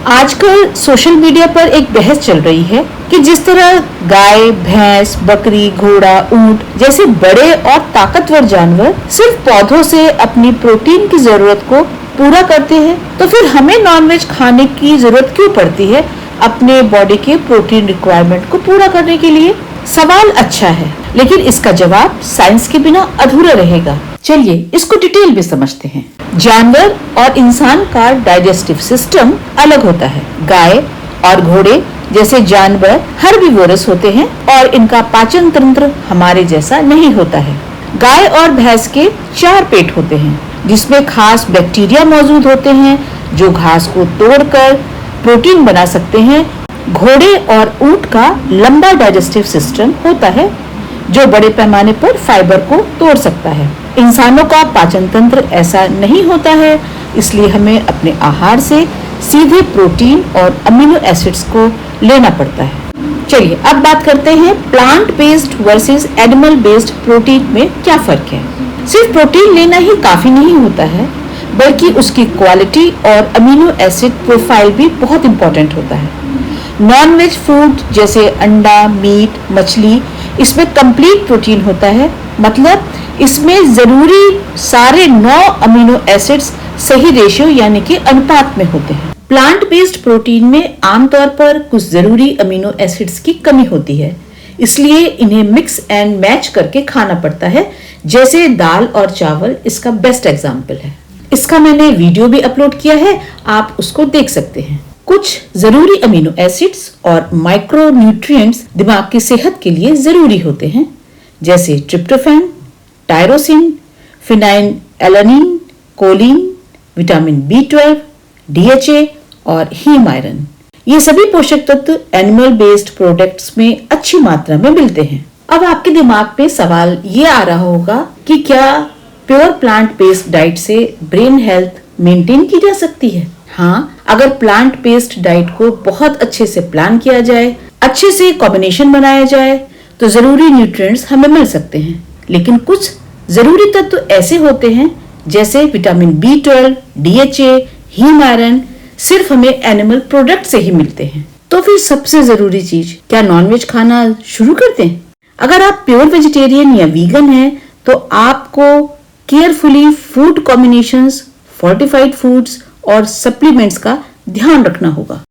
आजकल social media पर एक बहस चल रही है कि जिस तरह गाय, भैंस, बकरी, घोड़ा, ऊंट जैसे बड़े और ताकतवर जानवर सिर्फ पौधों से अपनी प्रोटीन की जरूरत को पूरा करते हैं, तो फिर हमें नॉनवेज खाने की जरूरत क्यों पड़ती है अपने बॉडी के प्रोटीन रिक्वायरमेंट को पूरा करने के लिए। सवाल अच्छा है, लेकिन इसका जवाब साइंस के बिना अधूरा रहेगा। चलिए इसको डिटेल में समझते हैं। जानवर और इंसान का डाइजेस्टिव सिस्टम अलग होता है। गाय और घोड़े जैसे जानवर हर्बीवोरस होते हैं और इनका पाचन तंत्र हमारे जैसा नहीं होता है। गाय और भैंस के 4 पेट होते हैं, जिसमें खास बैक्टीरिया मौजूद होते हैं जो घास को तोड़कर प्रोटीन बना सकते हैं। घोड़े और ऊंट का लंबा डाइजेस्टिव सिस्टम होता है जो बड़े पैमाने पर फाइबर को तोड़ सकता है। इंसानों का पाचन तंत्र ऐसा नहीं होता है, इसलिए हमें अपने आहार से सीधे प्रोटीन और अमीनो एसिड्स को लेना पड़ता है। चलिए अब बात करते हैं plant based versus animal based protein में क्या फर्क है। सिर्फ प्रोटीन लेना ही काफी नहीं होता है, बल्कि उसकी क्वालिटी और अमीनो एसिड प्रोफाइल भी बहुत इंपॉर्टेंट होता है। नॉन-वेज फूड जैसे अंडा, मीट, मछली, इसमें कंप्लीट प्रोटीन होता है, मतलब इसमें जरूरी सारे 9 अमीनो एसिड्स सही रेशियो यानी कि अनुपात में होते हैं। प्लांट बेस्ड प्रोटीन में आमतौर पर कुछ जरूरी अमीनो एसिड्स की कमी होती है, इसलिए इन्हें मिक्स एंड मैच करके खाना पड़ता है। जैसे दाल और चावल इसका बेस्ट एग्जाम्पल है। इसका मैंने वीडियो भी अपलोड किया है, आप उसको देख सकते हैं। कुछ जरूरी अमीनो एसिड्स और माइक्रो न्यूट्रिएंट्स दिमाग की सेहत के लिए जरूरी होते हैं, जैसे tryptophan, tyrosine, phenylalanine, choline, vitamin B12, DHA और हीम आयरन। ये सभी पोषक तत्व एनिमल बेस्ड प्रोडक्ट्स में अच्छी मात्रा में मिलते हैं। अब आपके दिमाग पे सवाल ये आ रहा होगा कि क्या प्योर प्लांट बेस्ड डाइट से ब्रेन हेल्थ मेंटेन की जा सकती है? हाँ, अगर प्लांट बेस्ड डाइट को बहुत अच्छे से प्लान किया जाए, अच्छे से कॉम्बिनेशन बनाया जाए, तो जरूरी न्यूट्रिएंट्स हमें मिल सकते हैं। लेकिन कुछ जरूरी तत्व ऐसे होते हैं जैसे vitamin B12, DHA, haem iron सिर्फ हमें एनिमल प्रोडक्ट से ही मिलते हैं। तो फिर सबसे जरूरी चीज, क्या नॉनवेज खाना शुरू कर दें? अगर आप प्योर वेजिटेरियन या वीगन हैं, तो आपको carefully food combinations, fortified foods और सप्लीमेंट्स का ध्यान रखना होगा।